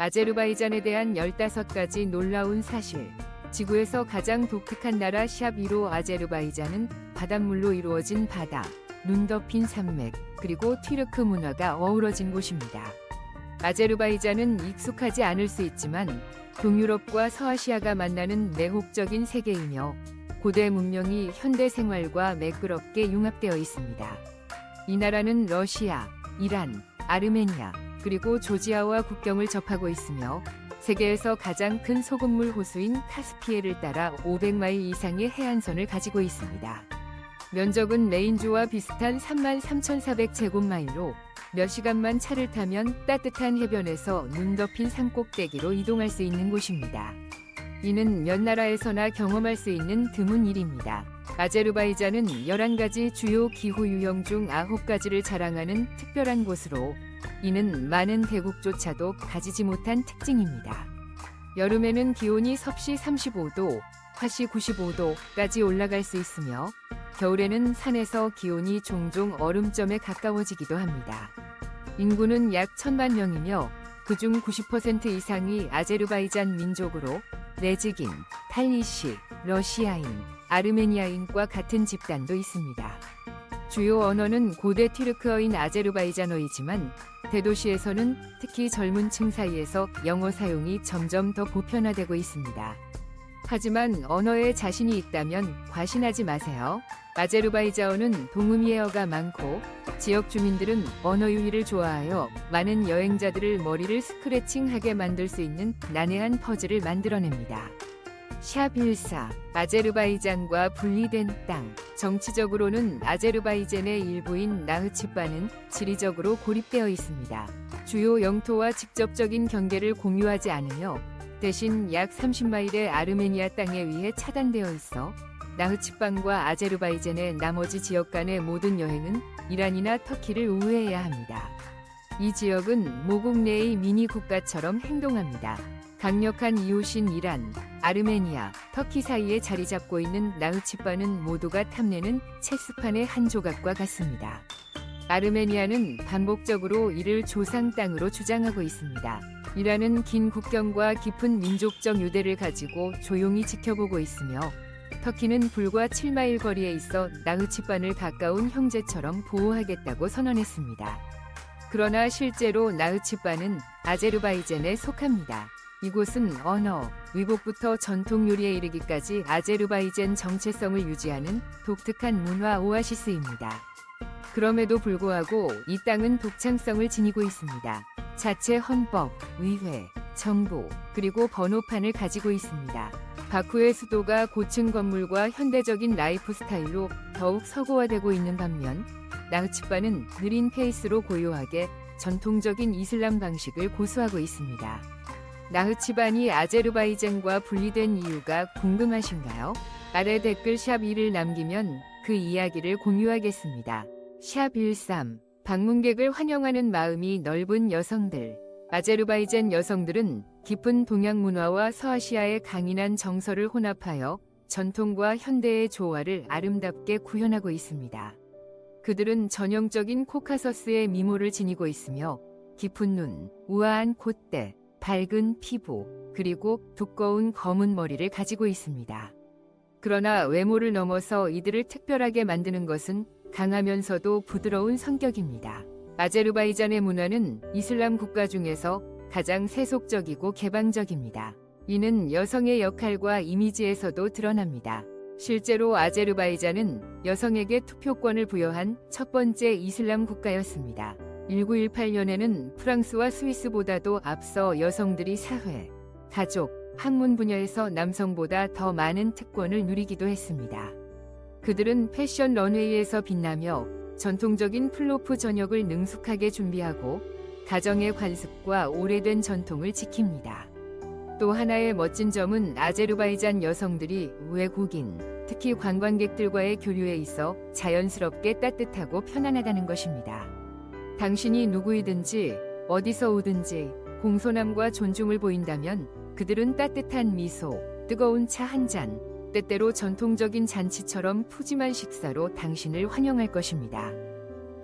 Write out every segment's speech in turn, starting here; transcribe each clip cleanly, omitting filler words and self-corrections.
아제르바이잔에 대한 15가지 놀라운 사실. 지구에서 가장 독특한 나라 샵 1호 아제르바이잔은 바닷물로 이루어진 바다, 눈 덮인 산맥, 그리고 튀르크 문화가 어우러진 곳입니다. 아제르바이잔은 익숙하지 않을 수 있지만 동유럽과 서아시아가 만나는 매혹적인 세계이며 고대 문명이 현대 생활과 매끄럽게 융합되어 있습니다. 이 나라는 러시아, 이란, 아르메니아, 그리고 조지아와 국경을 접하고 있으며 세계에서 가장 큰 소금물 호수인 카스피해를 따라 500마일 이상의 해안선을 가지고 있습니다. 면적은 메인주와 비슷한 33,400제곱마일로 몇 시간만 차를 타면 따뜻한 해변에서 눈 덮인 산 꼭대기로 이동할 수 있는 곳입니다. 이는 몇 나라에서나 경험할 수 있는 드문 일입니다. 아제르바이잔은 11가지 주요 기후 유형 중 9가지를 자랑하는 특별한 곳으로 이는 많은 대국조차도 가지지 못한 특징입니다. 여름에는 기온이 섭씨 35도, 화씨 95도까지 올라갈 수 있으며 겨울에는 산에서 기온이 종종 얼음점에 가까워지기도 합니다. 인구는 약 1,000만 명이며 그중 90% 이상이 아제르바이잔 민족으로 레즈긴, 탈리시, 러시아인, 아르메니아인과 같은 집단도 있습니다. 주요 언어는 고대 튀르크어인 아제르바이잔어이지만 대도시에서는 특히 젊은 층 사이에서 영어 사용이 점점 더 보편화되고 있습니다. 하지만 언어에 자신이 있다면 과신하지 마세요. 아제르바이잔어는 동음이어가 많고 지역 주민들은 언어 유희를 좋아하여 많은 여행자들을 머리를 스크래칭하게 만들 수 있는 난해한 퍼즐을 만들어냅니다. 샵14. 아제르바이잔과 분리된 땅. 정치적으로는 아제르바이잔의 일부인 나흐치반은 지리적으로 고립되어 있습니다. 주요 영토와 직접적인 경계를 공유하지 않으며 대신 약 30마일의 아르메니아 땅에 의해 차단되어 있어 나흐치반과 아제르바이잔의 나머지 지역 간의 모든 여행은 이란이나 터키를 우회해야 합니다. 이 지역은 모국 내의 미니 국가처럼 행동합니다. 강력한 이웃인 이란, 아르메니아, 터키 사이에 자리 잡고 있는 나흐치반은 모두가 탐내는 체스판의 한 조각과 같습니다. 아르메니아는 반복적으로 이를 조상 땅으로 주장하고 있습니다. 이란은 긴 국경과 깊은 민족적 유대를 가지고 조용히 지켜보고 있으며 터키는 불과 7마일 거리에 있어 나흐치반을 가까운 형제처럼 보호하겠다고 선언했습니다. 그러나 실제로 나흐치반은 아제르바이잔에 속합니다. 이곳은 언어, 위복부터 전통 요리에 이르기까지 아제르바이잔 정체성을 유지하는 독특한 문화 오아시스입니다. 그럼에도 불구하고 이 땅은 독창성을 지니고 있습니다. 자체 헌법, 의회, 정부, 그리고 번호판을 가지고 있습니다. 바쿠의 수도가 고층 건물과 현대적인 라이프 스타일로 더욱 서구화되고 있는 반면 나흐치반은 느린 페이스로 고요하게 전통적인 이슬람 방식을 고수하고 있습니다. 나흐치반이 아제르바이잔과 분리된 이유가 궁금하신가요? 아래 댓글 샵 2를 남기면 그 이야기를 공유하겠습니다. 샵 13. 방문객을 환영하는 마음이 넓은 여성들. 아제르바이잔 여성들은 깊은 동양 문화와 서아시아의 강인한 정서를 혼합하여 전통과 현대의 조화를 아름답게 구현하고 있습니다. 그들은 전형적인 코카서스의 미모를 지니고 있으며 깊은 눈, 우아한 콧대, 밝은 피부, 그리고 두꺼운 검은 머리를 가지고 있습니다. 그러나 외모를 넘어서 이들을 특별하게 만드는 것은 강하면서도 부드러운 성격입니다. 아제르바이잔의 문화는 이슬람 국가 중에서 가장 세속적이고 개방적입니다. 이는 여성의 역할과 이미지에서도 드러납니다. 실제로 아제르바이잔은 여성에게 투표권을 부여한 첫 번째 이슬람 국가였습니다. 1918년에는 프랑스와 스위스보다도 앞서 여성들이 사회, 가족, 학문 분야에서 남성보다 더 많은 특권을 누리기도 했습니다. 그들은 패션 런웨이에서 빛나며 전통적인 플로프 전역을 능숙하게 준비하고 가정의 관습과 오래된 전통을 지킵니다. 또 하나의 멋진 점은 아제르바이잔 여성들이 외국인, 특히 관광객들과의 교류에 있어 자연스럽게 따뜻하고 편안하다는 것입니다. 당신이 누구이든지 어디서 오든지 공손함과 존중을 보인다면 그들은 따뜻한 미소, 뜨거운 차 한 잔, 때때로 전통적인 잔치처럼 푸짐한 식사로 당신을 환영할 것입니다.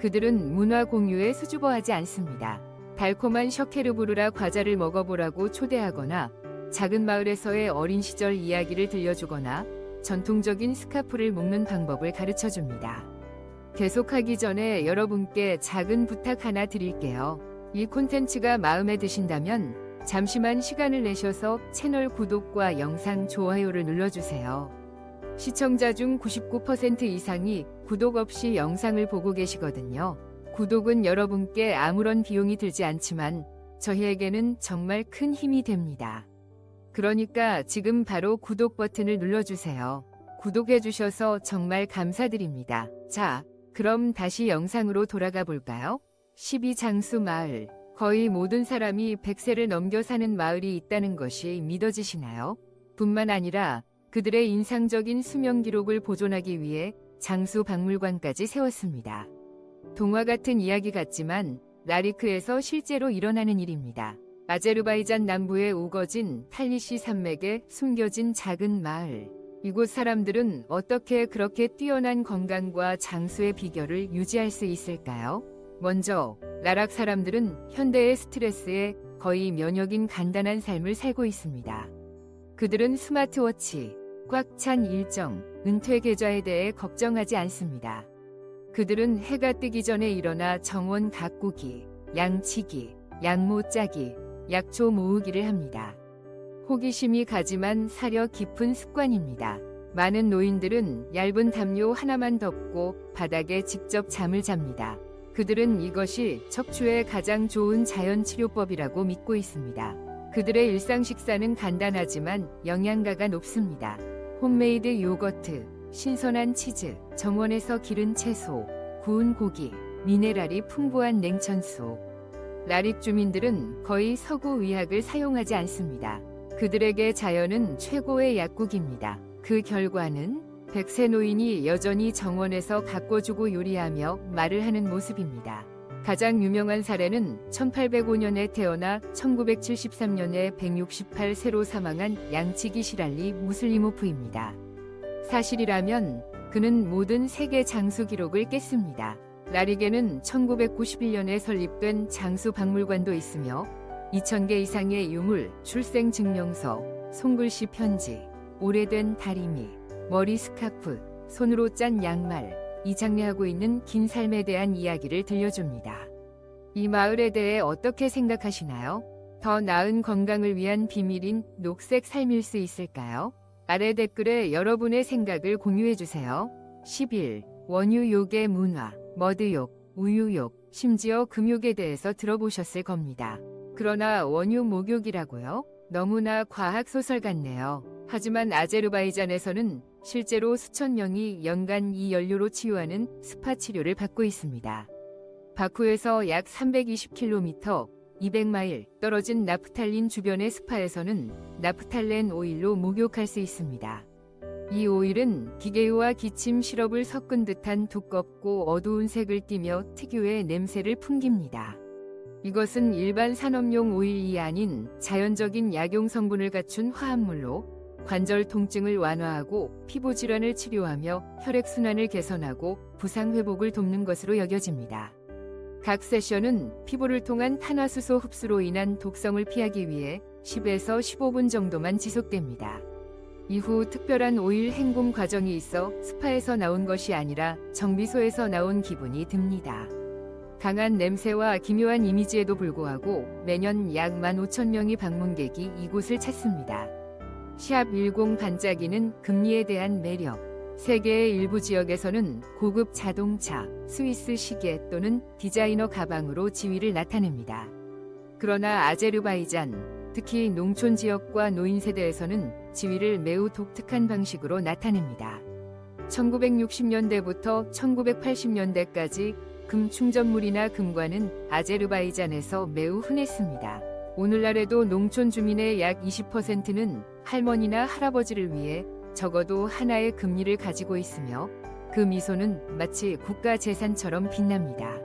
그들은 문화 공유에 수줍어하지 않습니다. 달콤한 셔케르부르라 과자를 먹어보라고 초대하거나 작은 마을에서의 어린 시절 이야기를 들려주거나 전통적인 스카프를 묶는 방법을 가르쳐줍니다. 계속하기 전에 여러분께 작은 부탁 하나 드릴게요. 이 콘텐츠가 마음에 드신다면 잠시만 시간을 내셔서 채널 구독과 영상 좋아요를 눌러주세요. 시청자 중 99% 이상이 구독 없이 영상을 보고 계시거든요. 구독은 여러분께 아무런 비용이 들지 않지만 저희에게는 정말 큰 힘이 됩니다. 그러니까 지금 바로 구독 버튼을 눌러주세요. 구독해주셔서 정말 감사드립니다. 자, 그럼 다시 영상으로 돌아가 볼까요? 12장수 마을. 거의 모든 사람이 100세를 넘겨 사는 마을이 있다는 것이 믿어지시나요? 뿐만 아니라 그들의 인상적인 수명 기록을 보존하기 위해 장수 박물관까지 세웠습니다. 동화 같은 이야기 같지만 라리크에서 실제로 일어나는 일입니다. 아제르바이잔 남부에 우거진 탈리시 산맥에 숨겨진 작은 마을. 이곳 사람들은 어떻게 그렇게 뛰어난 건강과 장수의 비결을 유지할 수 있을까요? 먼저 라락 사람들은 현대의 스트레스에 거의 면역인 간단한 삶을 살고 있습니다. 그들은 스마트워치, 꽉 찬 일정, 은퇴 계좌에 대해 걱정하지 않습니다. 그들은 해가 뜨기 전에 일어나 정원 가꾸기, 양치기, 양모 짜기, 약초 모으기를 합니다. 호기심이 가지만 사려 깊은 습관입니다. 많은 노인들은 얇은 담요 하나만 덮고 바닥에 직접 잠을 잡니다. 그들은 이것이 척추에 가장 좋은 자연 치료법이라고 믿고 있습니다. 그들의 일상 식사는 간단하지만 영양가가 높습니다. 홈메이드 요거트, 신선한 치즈, 정원에서 기른 채소, 구운 고기, 미네랄이 풍부한 냉천수. 라릭 주민들은 거의 서구 의학을 사용하지 않습니다. 그들에게 자연은 최고의 약국입니다. 그 결과는 100세 노인이 여전히 정원에서 가꿔주고 요리하며 말을 하는 모습입니다. 가장 유명한 사례는 1805년에 태어나 1973년에 168세로 사망한 양치기 시랄리 무슬리모프입니다. 사실이라면 그는 모든 세계 장수 기록을 깼습니다. 라릭에는 1991년에 설립된 장수 박물관도 있으며 2,000개 이상의 유물, 출생 증명서, 손글씨 편지, 오래된 다리미, 머리 스카프, 손으로 짠 양말, 이 장래하고 있는 긴 삶에 대한 이야기를 들려줍니다. 이 마을에 대해 어떻게 생각하시나요? 더 나은 건강을 위한 비밀인 녹색 삶일 수 있을까요? 아래 댓글에 여러분의 생각을 공유해주세요. 11. 원유욕의 문화, 머드욕, 우유욕, 심지어 금욕에 대해서 들어보셨을 겁니다. 그러나 원유 목욕이라고요? 너무나 과학소설 같네요. 하지만 아제르바이잔에서는 실제로 수천 명이 연간 이 연료로 치유하는 스파 치료를 받고 있습니다. 바쿠에서 약 320km, 200마일 떨어진 나프탈린 주변의 스파에서는 나프탈렌 오일로 목욕할 수 있습니다. 이 오일은 기계유와 기침 시럽을 섞은 듯한 두껍고 어두운 색을 띠며 특유의 냄새를 풍깁니다. 이것은 일반 산업용 오일이 아닌 자연적인 약용 성분을 갖춘 화합물로 관절 통증을 완화하고 피부 질환을 치료하며 혈액순환을 개선하고 부상 회복을 돕는 것으로 여겨집니다. 각 세션은 피부를 통한 탄화수소 흡수로 인한 독성을 피하기 위해 10에서 15분 정도만 지속됩니다. 이후 특별한 오일 헹굼 과정이 있어 스파에서 나온 것이 아니라 정비소에서 나온 기분이 듭니다. 강한 냄새와 기묘한 이미지에도 불구하고 매년 약 15,000명이 방문객이 이곳을 찾습니다. 샵10 반짝이는 금리에 대한 매력. 세계의 일부 지역에서는 고급 자동차, 스위스 시계 또는 디자이너 가방으로 지위를 나타냅니다. 그러나 아제르바이잔, 특히 농촌 지역과 노인 세대에서는 지위를 매우 독특한 방식으로 나타냅니다. 1960년대부터 1980년대까지 금 충전물이나 금관은 아제르바이잔에서 매우 흔했습니다. 오늘날에도 농촌 주민의 약 20%는 할머니나 할아버지를 위해 적어도 하나의 금리를 가지고 있으며 그 미소는 마치 국가 재산처럼 빛납니다.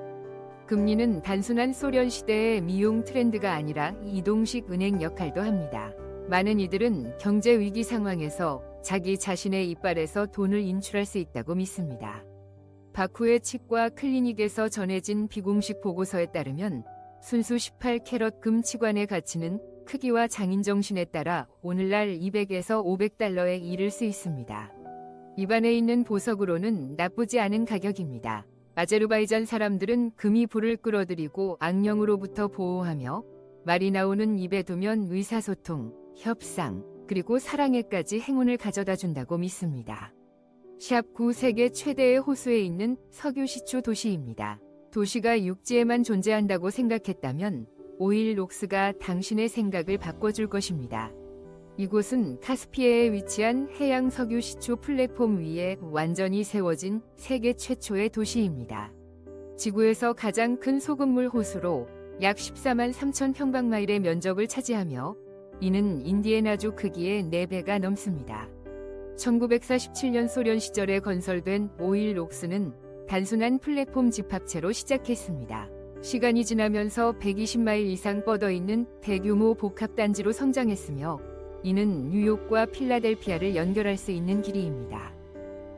금리는 단순한 소련 시대의 미용 트렌드가 아니라 이동식 은행 역할도 합니다. 많은 이들은 경제 위기 상황에서 자기 자신의 이빨에서 돈을 인출할 수 있다고 믿습니다. 바쿠의 치과 클리닉에서 전해진 비공식 보고서에 따르면 순수 18캐럿 금 치관의 가치는 크기와 장인정신에 따라 오늘날 200에서 500달러에 이를 수 있습니다. 입안에 있는 보석으로는 나쁘지 않은 가격입니다. 아제르바이잔 사람들은 금이 불을 끌어들이고 악령으로부터 보호하며 말이 나오는 입에 두면 의사소통, 협상, 그리고 사랑에까지 행운을 가져다 준다고 믿습니다. 샵9 세계 최대의 호수에 있는 석유 시추 도시입니다. 도시가 육지에만 존재한다고 생각했다면 오일록스가 당신의 생각을 바꿔줄 것입니다. 이곳은 카스피해에 위치한 해양 석유 시추 플랫폼 위에 완전히 세워진 세계 최초의 도시입니다. 지구에서 가장 큰 소금물 호수로 약 14만 3천 평방마일의 면적을 차지하며 이는 인디애나주 크기의 4배가 넘습니다. 1947년 소련 시절에 건설된 오일록스는 단순한 플랫폼 집합체로 시작했습니다. 시간이 지나면서 120마일 이상 뻗어 있는 대규모 복합단지로 성장했으며 이는 뉴욕과 필라델피아를 연결할 수 있는 길이입니다.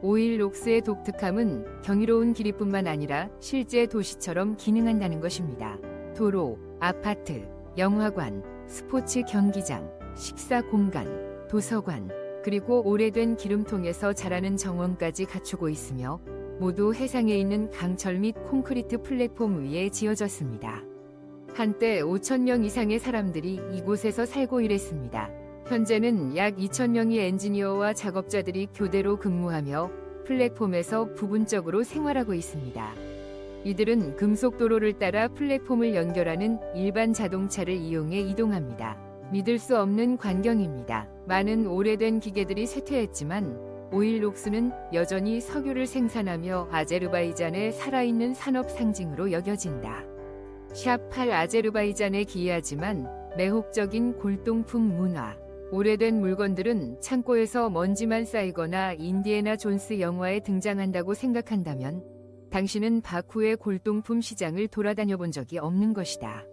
오일록스의 독특함은 경이로운 길이뿐만 아니라 실제 도시처럼 기능한다는 것입니다. 도로, 아파트, 영화관, 스포츠 경기장, 식사 공간, 도서관, 그리고 오래된 기름통에서 자라는 정원까지 갖추고 있으며 모두 해상에 있는 강철 및 콘크리트 플랫폼 위에 지어졌습니다. 한때 5,000명 이상의 사람들이 이곳에서 살고 일했습니다. 현재는 약 2,000명의 엔지니어와 작업자들이 교대로 근무하며 플랫폼에서 부분적으로 생활하고 있습니다. 이들은 금속도로를 따라 플랫폼을 연결하는 일반 자동차를 이용해 이동합니다. 믿을 수 없는 광경입니다. 많은 오래된 기계들이 쇠퇴했지만 오일록스는 여전히 석유를 생산하며 아제르바이잔의 살아있는 산업 상징으로 여겨진다. 샵8 아제르바이잔에 기이하지만 매혹적인 골동품 문화. 오래된 물건들은 창고에서 먼지만 쌓이거나 인디애나 존스 영화에 등장한다고 생각한다면 당신은 바쿠의 골동품 시장을 돌아다녀 본 적이 없는 것이다.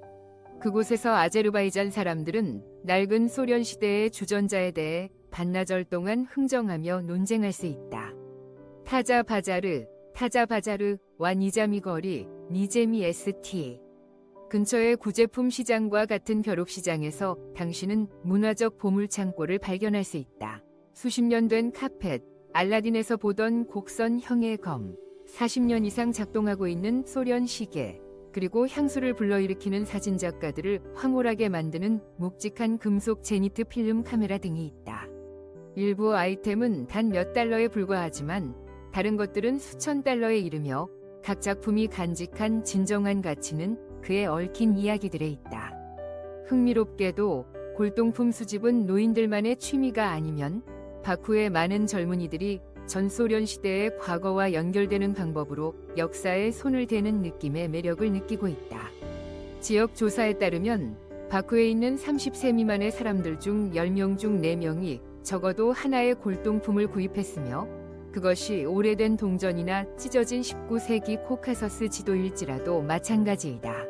그곳에서 아제르바이잔 사람들은 낡은 소련 시대의 주전자에 대해 반나절 동안 흥정하며 논쟁할 수 있다. 타자바자르와 니자미 거리, 니제미 ST. 근처의 구제품 시장과 같은 벼룩시장에서 당신은 문화적 보물창고를 발견할 수 있다. 수십 년 된 카펫, 알라딘에서 보던 곡선형의 검, 40년 이상 작동하고 있는 소련 시계, 그리고 향수를 불러일으키는 사진작가들을 황홀하게 만드는 묵직한 금속 제니트 필름 카메라 등이 있다. 일부 아이템은 단 몇 달러에 불과하지만 다른 것들은 수천 달러에 이르며 각 작품이 간직한 진정한 가치는 그에 얽힌 이야기들에 있다. 흥미롭게도 골동품 수집은 노인들만의 취미가 아니면 바쿠의 많은 젊은이들이 전소련 시대의 과거와 연결되는 방법으로 역사에 손을 대는 느낌의 매력을 느끼고 있다. 지역 조사에 따르면 바쿠에 있는 30세 미만의 사람들 중 10명 중 4명이 적어도 하나의 골동품을 구입했으며 그것이 오래된 동전이나 찢어진 19세기 코카서스 지도일지라도 마찬가지이다.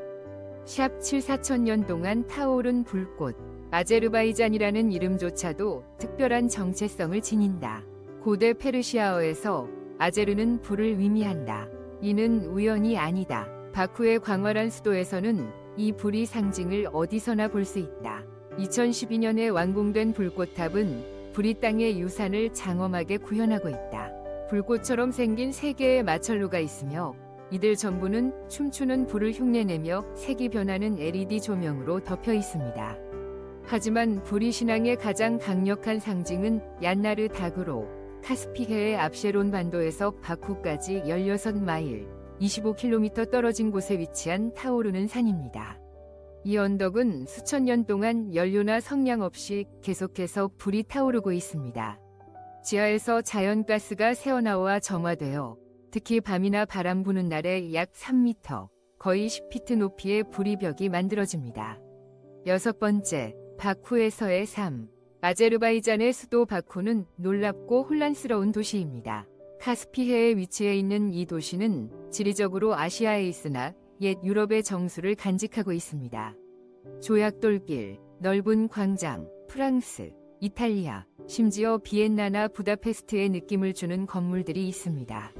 샵 7 4천년 동안 타오른 불꽃. 아제르바이잔이라는 이름조차도 특별한 정체성을 지닌다. 고대 페르시아어에서 아제르는 불을 의미한다. 이는 우연이 아니다. 바쿠의 광활한 수도에서는 이 불이 상징을 어디서나 볼 수 있다. 2012년에 완공된 불꽃탑은 불이 땅의 유산을 장엄하게 구현하고 있다. 불꽃처럼 생긴 3개의 마철루가 있으며 이들 전부는 춤추는 불을 흉내내며 색이 변하는 LED 조명으로 덮여 있습니다. 하지만 불이 신앙의 가장 강력한 상징은 얀나르 다그로, 카스피해의 압셰론 반도에서 바쿠까지 16마일, 25km 떨어진 곳에 위치한 타오르는 산입니다. 이 언덕은 수천 년 동안 연료나 성냥 없이 계속해서 불이 타오르고 있습니다. 지하에서 자연가스가 새어나와 점화되어 특히 밤이나 바람 부는 날에 약 3m, 거의 10피트 높이의 불이벽이 만들어집니다. 6번째, 바쿠에서의 삶. 아제르바이잔의 수도 바쿠는 놀랍고 혼란스러운 도시입니다. 카스피해에 위치해 있는 이 도시는 지리적으로 아시아에 있으나 옛 유럽의 정수를 간직하고 있습니다. 조약돌길, 넓은 광장, 프랑스, 이탈리아, 심지어 비엔나나 부다페스트의 느낌을 주는 건물들이 있습니다.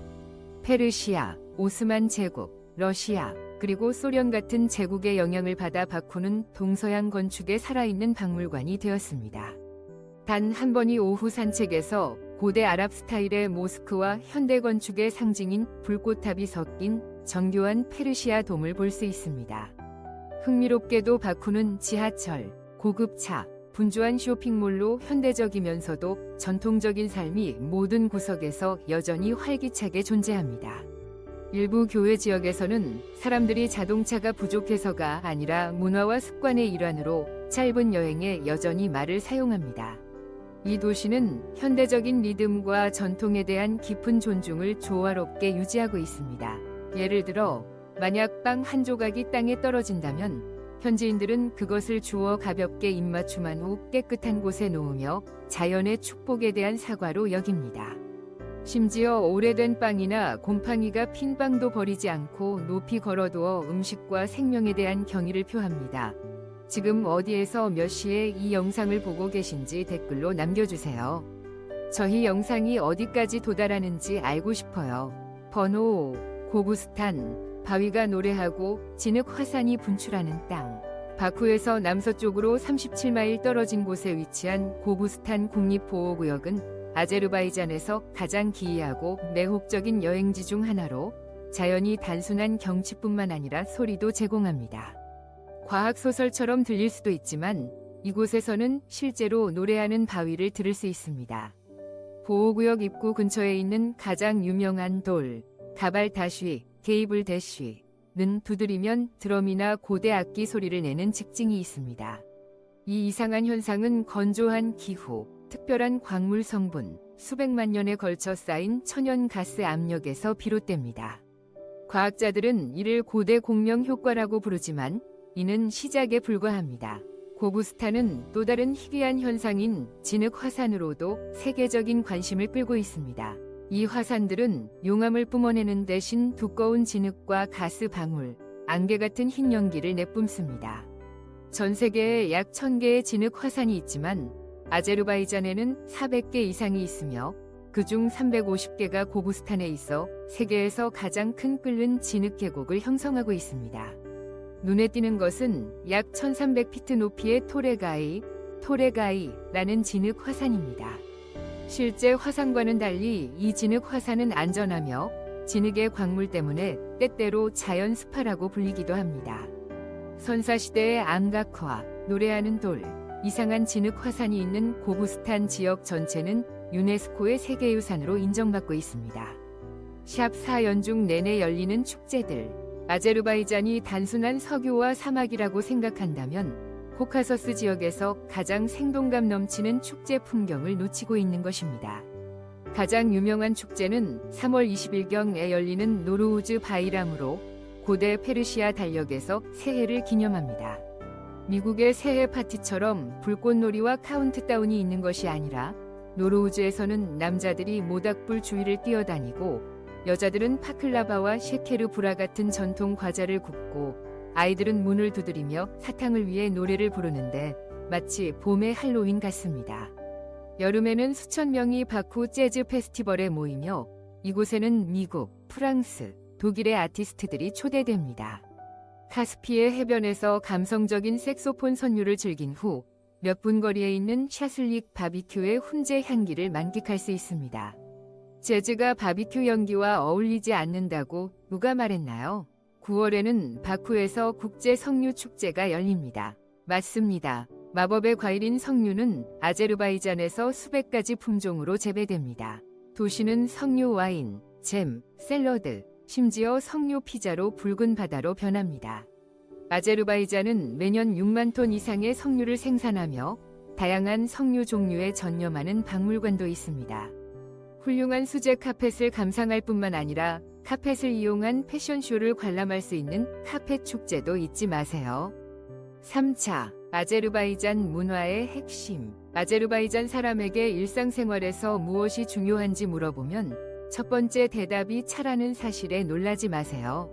페르시아, 오스만 제국, 러시아, 그리고 소련 같은 제국의 영향을 받아 바쿠는 동서양 건축의 살아있는 박물관이 되었습니다. 단 한 번이 오후 산책에서 고대 아랍 스타일의 모스크와 현대 건축의 상징인 불꽃탑이 섞인 정교한 페르시아 돔을 볼 수 있습니다. 흥미롭게도 바쿠는 지하철, 고급차, 분주한 쇼핑몰로 현대적이면서도 전통적인 삶이 모든 구석에서 여전히 활기차게 존재합니다. 일부 교외 지역에서는 사람들이 자동차가 부족해서가 아니라 문화와 습관의 일환으로 짧은 여행에 여전히 말을 사용합니다. 이 도시는 현대적인 리듬과 전통에 대한 깊은 존중을 조화롭게 유지하고 있습니다. 예를 들어, 만약 빵 한 조각이 땅에 떨어진다면 현지인들은 그것을 주워 가볍게 입맞춤한 후 깨끗한 곳에 놓으며 자연의 축복에 대한 사과로 여깁니다. 심지어 오래된 빵이나 곰팡이가 핀 빵도 버리지 않고 높이 걸어두어 음식과 생명에 대한 경의를 표합니다. 지금 어디에서 몇 시에 이 영상을 보고 계신지 댓글로 남겨주세요. 저희 영상이 어디까지 도달하는지 알고 싶어요. 번호 5. 고부스탄. 바위가 노래하고 진흙 화산이 분출하는 땅. 바쿠에서 남서쪽으로 37마일 떨어진 곳에 위치한 고부스탄 국립보호구역은 아제르바이잔에서 가장 기이하고 매혹적인 여행지 중 하나로 자연이 단순한 경치뿐만 아니라 소리도 제공합니다. 과학소설처럼 들릴 수도 있지만 이곳에서는 실제로 노래하는 바위를 들을 수 있습니다. 보호구역 입구 근처에 있는 가장 유명한 돌, 가발 다쉬, 게이블 대쉬는 두드리면 드럼이나 고대 악기 소리를 내는 직징이 있습니다. 이 이상한 현상은 건조한 기후, 특별한 광물 성분, 수백만 년에 걸쳐 쌓인 천연 가스 압력에서 비롯됩니다. 과학자들은 이를 고대 공명 효과라고 부르지만 이는 시작에 불과합니다. 고부스탄은 또 다른 희귀한 현상인 진흙 화산으로도 세계적인 관심을 끌고 있습니다. 이 화산들은 용암을 뿜어내는 대신 두꺼운 진흙과 가스 방울, 안개 같은 흰 연기를 내뿜습니다. 전 세계에 약 1000개의 진흙 화산이 있지만 아제르바이잔에는 400개 이상이 있으며 그중 350개가 고부스탄에 있어 세계에서 가장 큰 끓는 진흙 계곡을 형성하고 있습니다. 눈에 띄는 것은 약 1300피트 높이의 토레가이라는 진흙 화산입니다. 실제 화산과는 달리 이 진흙 화산은 안전하며 진흙의 광물 때문에 때때로 자연 스파라고 불리기도 합니다. 선사시대의 암각화, 노래하는 돌, 이상한 진흙 화산이 있는 고부스탄 지역 전체는 유네스코의 세계유산으로 인정받고 있습니다. 샵 4연중 내내 열리는 축제들. 아제르바이잔이 단순한 석유와 사막이라고 생각한다면 코카서스 지역에서 가장 생동감 넘치는 축제 풍경을 놓치고 있는 것입니다. 가장 유명한 축제는 3월 20일경에 열리는 노루우즈 바이람으로 고대 페르시아 달력에서 새해를 기념합니다. 미국의 새해 파티처럼 불꽃놀이와 카운트다운이 있는 것이 아니라 노루우즈에서는 남자들이 모닥불 주위를 뛰어다니고 여자들은 파클라바와 셰케르브라 같은 전통 과자를 굽고 아이들은 문을 두드리며 사탕을 위해 노래를 부르는데 마치 봄의 할로윈 같습니다. 여름에는 수천 명이 바쿠 재즈 페스티벌에 모이며 이곳에는 미국, 프랑스, 독일의 아티스트들이 초대됩니다. 카스피의 해변에서 감성적인 색소폰 선율을 즐긴 후 몇 분 거리에 있는 샤슬릭 바비큐의 훈제 향기를 만끽할 수 있습니다. 재즈가 바비큐 연기와 어울리지 않는다고 누가 말했나요? 9월에는 바쿠에서 국제 석류 축제가 열립니다. 맞습니다. 마법의 과일인 석류는 아제르바이잔에서 수백 가지 품종으로 재배됩니다. 도시는 석류 와인, 잼, 샐러드, 심지어 석류 피자로 붉은 바다로 변합니다. 아제르바이잔은 매년 6만 톤 이상의 석류를 생산하며 다양한 석류 종류에 전념하는 박물관도 있습니다. 훌륭한 수제 카펫을 감상할 뿐만 아니라 카펫을 이용한 패션쇼를 관람할 수 있는 카펫 축제도 잊지 마세요. 3차 아제르바이잔 문화의 핵심. 아제르바이잔 사람에게 일상생활에서 무엇이 중요한지 물어보면 첫 번째 대답이 차라는 사실에 놀라지 마세요.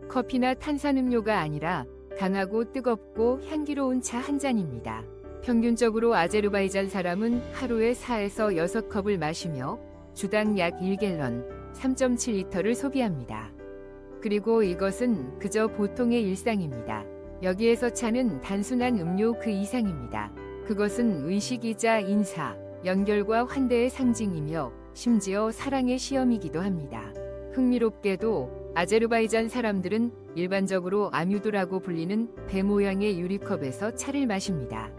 커피나 탄산음료가 아니라 강하고 뜨겁고 향기로운 차 한 잔입니다. 평균적으로 아제르바이잔 사람은 하루에 4에서 6컵을 마시며 주당 약 1갤런, 3.7리터를 소비합니다. 그리고 이것은 그저 보통의 일상입니다. 여기에서 차는 단순한 음료 그 이상입니다. 그것은 의식이자 인사, 연결과 환대의 상징이며 심지어 사랑의 시험이기도 합니다. 흥미롭게도 아제르바이잔 사람들은 일반적으로 아뮤드라고 불리는 배 모양의 유리컵에서 차를 마십니다.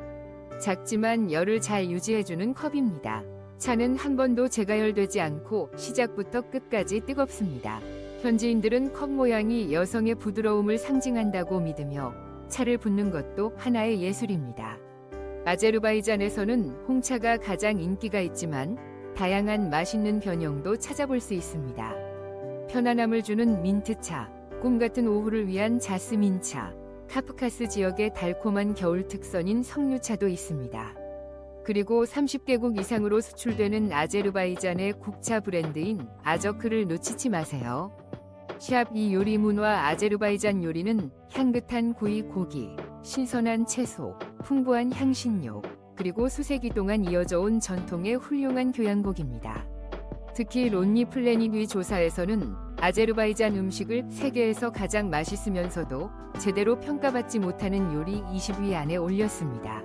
작지만 열을 잘 유지해주는 컵입니다. 차는 한 번도 재가열되지 않고 시작부터 끝까지 뜨겁습니다. 현지인들은 컵 모양이 여성의 부드러움을 상징한다고 믿으며 차를 붓는 것도 하나의 예술입니다. 아제르바이잔에서는 홍차가 가장 인기가 있지만 다양한 맛있는 변형도 찾아볼 수 있습니다. 편안함을 주는 민트차, 꿈 같은 오후를 위한 자스민차, 카프카스 지역의 달콤한 겨울 특선인 석류차도 있습니다. 그리고 30개국 이상으로 수출되는 아제르바이잔의 국차 브랜드인 아저크를 놓치지 마세요. 샵 이 요리 문화 아제르바이잔 요리는 향긋한 구이 고기, 신선한 채소, 풍부한 향신료, 그리고 수세기 동안 이어져 온 전통의 훌륭한 교양곡입니다. 특히 론니 플래닛 조사에서는 아제르바이잔 음식을 세계에서 가장 맛있으면서도 제대로 평가받지 못하는 요리 20위 안에 올렸습니다.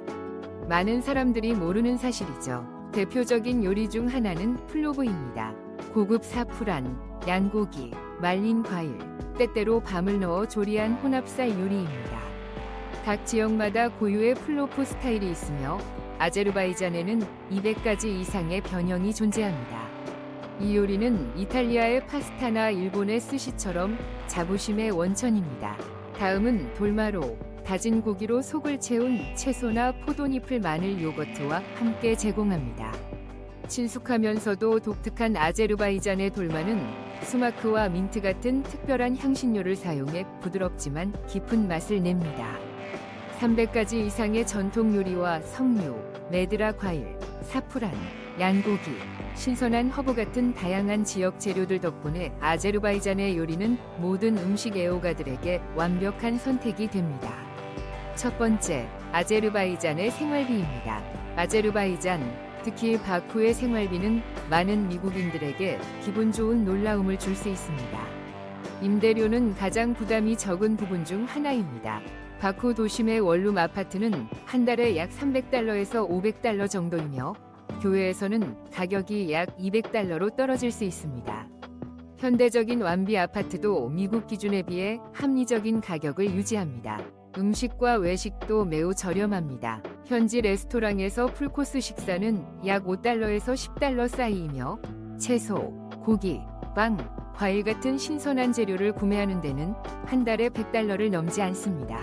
많은 사람들이 모르는 사실이죠. 대표적인 요리 중 하나는 플로브입니다. 고급 사프란, 양고기, 말린 과일, 때때로 밤을 넣어 조리한 혼합살 요리입니다. 각 지역마다 고유의 플로프 스타일이 있으며 아제르바이잔에는 200가지 이상의 변형이 존재합니다. 이 요리는 이탈리아의 파스타나 일본의 스시처럼 자부심의 원천입니다. 다음은 돌마로, 다진 고기로 속을 채운 채소나 포도잎을 마늘 요거트와 함께 제공합니다. 친숙하면서도 독특한 아제르바이잔의 돌마는 수마크와 민트 같은 특별한 향신료를 사용해 부드럽지만 깊은 맛을 냅니다. 300가지 이상의 전통 요리와 석류, 메드라 과일, 사프란, 양고기, 신선한 허브 같은 다양한 지역 재료들 덕분에 아제르바이잔의 요리는 모든 음식 애호가들에게 완벽한 선택이 됩니다. 첫 번째, 아제르바이잔의 생활비입니다. 아제르바이잔, 특히 바쿠의 생활비는 많은 미국인들에게 기분 좋은 놀라움을 줄 수 있습니다. 임대료는 가장 부담이 적은 부분 중 하나입니다. 바쿠 도심의 원룸 아파트는 한 달에 약 300달러에서 500달러 정도이며 교외에서는 가격이 약 200달러로 떨어질 수 있습니다. 현대적인 완비 아파트도 미국 기준에 비해 합리적인 가격을 유지합니다. 음식과 외식도 매우 저렴합니다. 현지 레스토랑에서 풀코스 식사는 약 5달러에서 10달러 사이이며 채소, 고기, 빵, 과일 같은 신선한 재료를 구매하는 데는 한 달에 100달러를 넘지 않습니다.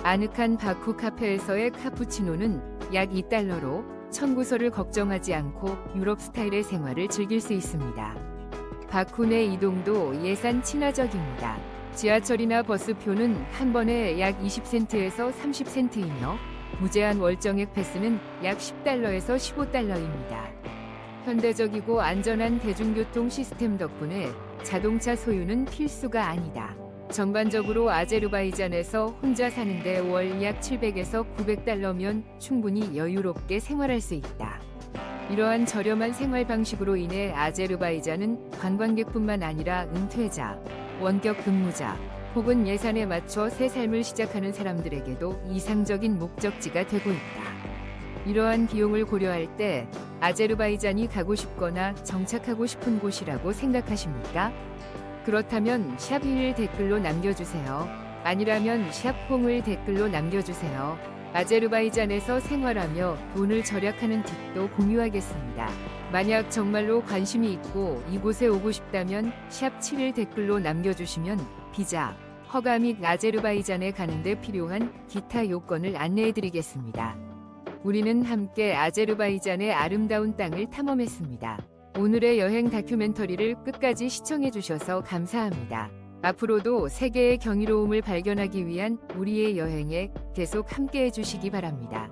아늑한 바쿠 카페에서의 카푸치노는 약 2달러로 청구서를 걱정하지 않고 유럽 스타일의 생활을 즐길 수 있습니다. 바쿠 내 이동도 예산 친화적입니다. 지하철이나 버스표는 한 번에 약 20센트에서 30센트이며 무제한 월정액 패스는 약 10달러에서 15달러입니다. 현대적이고 안전한 대중교통 시스템 덕분에 자동차 소유는 필수가 아니다. 전반적으로 아제르바이잔에서 혼자 사는데 월 약 700에서 900달러면 충분히 여유롭게 생활할 수 있다. 이러한 저렴한 생활 방식으로 인해 아제르바이잔은 관광객뿐만 아니라 은퇴자, 원격 근무자, 혹은 예산에 맞춰 새 삶을 시작하는 사람들에게도 이상적인 목적지가 되고 있다. 이러한 비용을 고려할 때 아제르바이잔이 가고 싶거나 정착하고 싶은 곳이라고 생각하십니까? 그렇다면 샵1 댓글로 남겨주세요. 아니라면 샵0을 댓글로 남겨주세요. 아제르바이잔에서 생활하며 돈을 절약하는 팁도 공유하겠습니다. 만약 정말로 관심이 있고 이곳에 오고 싶다면 샵7을 댓글로 남겨주시면 비자, 허가 및 아제르바이잔에 가는데 필요한 기타 요건을 안내해드리겠습니다. 우리는 함께 아제르바이잔의 아름다운 땅을 탐험했습니다. 오늘의 여행 다큐멘터리를 끝까지 시청해주셔서 감사합니다. 앞으로도 세계의 경이로움을 발견하기 위한 우리의 여행에 계속 함께해 주시기 바랍니다.